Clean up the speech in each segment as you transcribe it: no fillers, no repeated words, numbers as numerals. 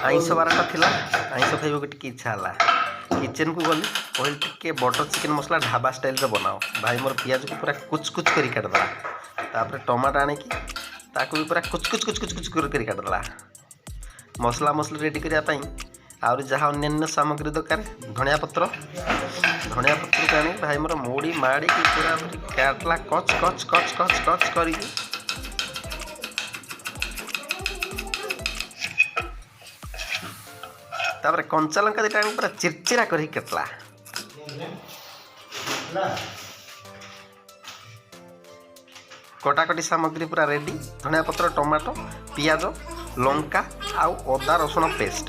Ions बारटा थिला ions खाइबा टिके इच्छा हला किचन को गली कहली टिके बटर चिकेन मसला ढाबा स्टाइल रे बनाओ भाई मोर पियाज को पूरा कुच कुच करी काटदेला तापर टमाटो आनिकी ताको भी पूरा कुच कुच कुच कुच कुच करी काटदेला मसला मसली रेडी करिया पई आउरी जहाँ अन्य सामग्री दरकार धनिया पत्र को आनी भाई मोर मोड़ी माड़ी की पूरा काटला कच कच कच कच कच करी तापर कंचा लंका दिटा पूरा चिरचिरा करी काटला कटाकटी सामग्री पूरा रेडी धनिया पत्र टमाटो पियाज लंका आउ अदा रसुण पेस्ट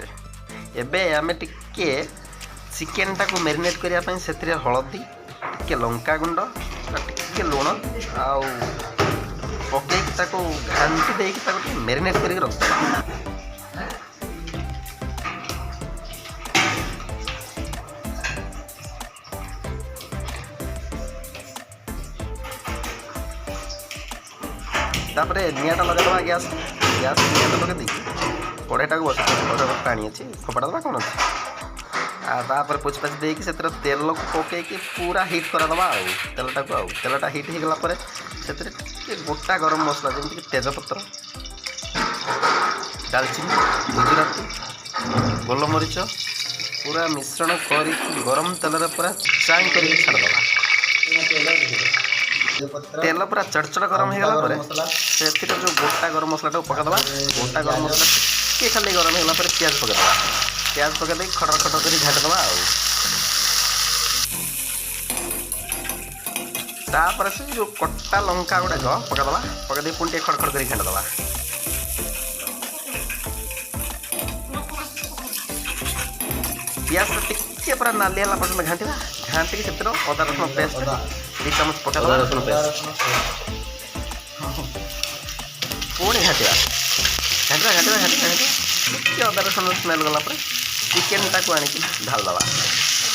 एबे आमे टिके चिकेन टाको मैरिनेट करिया पई सेथिरे हळदी टिके लंका गुंड टिके लूण आउ पके ताको घांटी देकी ताको मैरिनेट करी रखता तापरे नियाटा लगा दवा गैस नियाटा लगा दी कड़ाईटा को बसा कड़े पानी अच्छी खपड़ा दबा कौन अच्छे पुछपाच देकी से तेल को पकईकि पूरा हिट करदे तेलटा को तेलटा हिट हो गला से गोटा गरम मसला जमीक तेजपत्र दालचीनी गुजराती गोलमरीच पूरा मिश्रण कर गरम तेल पूरा चाई कर छाड़देवा तेल पूरा चढ़चड़ गरम हो गला से जो गोटा गरम मसला पकईदे गोटा गरम मसला टे खाली गरम होगा प्याज पकईदे प्याज पकई खटर खटर कर घाटदे तापर से जो कटा लंका गुड़ाक पकईदे पकई पुणी खड़ खड़ कर घाटदे प्याज टिके पूरा नाली है पर्यटन घाटा घाटिकी से अदा रसुण पेस्ट 2 चामच पकईदे रसुण पेस्ट पुणी घाटा घाटा घाटा घाटा घाटा अदा रसुण स्मेल गला चिकेन टाक आनिक ढालदे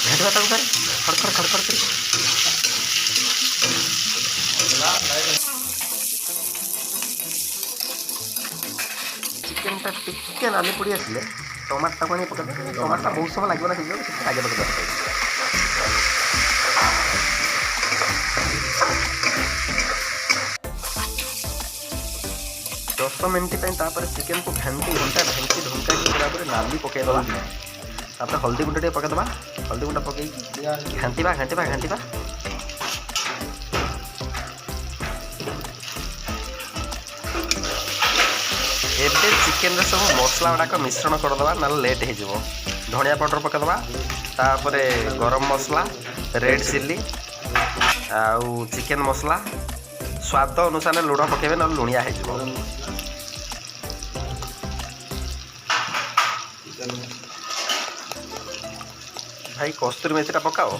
घाटा खड़खड़ खड़खड़ कर चिकेन टिके नाली पड़ी आसे टमाटा को पकड़े टमाटा बहुत समय लगे ना आगे पकड़ 10 मिनट चिकेन को घंटी ढंका की बराबर नाली पकईदे तापर हल्दी गुंड टे पकईदे हल्दी गुंड पकई घांटा घांटा घांटा एबे चिकेन सब मसला गुड़ाक मिश्रण करदे ना लेट हो धनिया पाउडर पकईदे तापर गरम मसला रेड चिल्ली आउ चिकेन मसला स्वाद अनुसार लुण पकेबे ना लुणिया हो भाई कस्तूरी मेथीटा पकाओ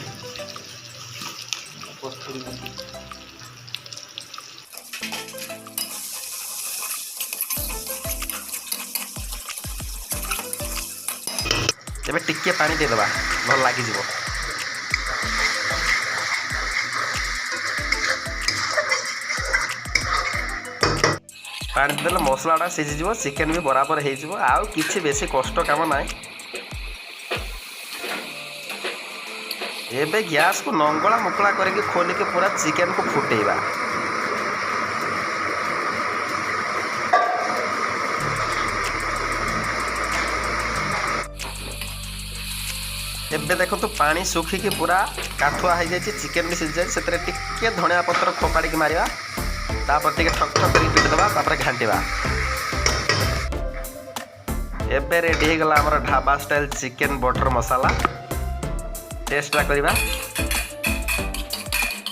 तेरे टिके पानी देदेबा भल लगे पानी देदेले मसलाटा सीझीज चिकेन भी बराबर हो आउ कि बेसी कष्ट काम ना एबे गैस को नंगला मुकला करके खोलिके पूरा चिकेन को फुटेबा एबे देखो तो पानी सुखिकी पूरा काठुआ हो जाए चिकेन भी सीझ जाए से टिके धनिया पत्र खोपाड़ी की मारिया तापर टिके ठक ठक करके पिटदेबा तापर घांटिबा एबे रेडी हो गला हमर ढाबा स्टाइल चिकेन बटर मसाला टेस्टा करवा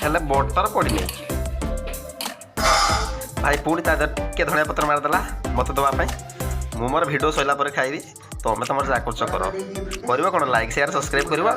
हेले बटर पड़नी भाई पुणी टे धनिया पत्र मारदेला मत दवाई मु मोर भिडियो सैला खाइबी तुम तुम जा कर कौन लाइक शेयर सब्सक्राइब करवा।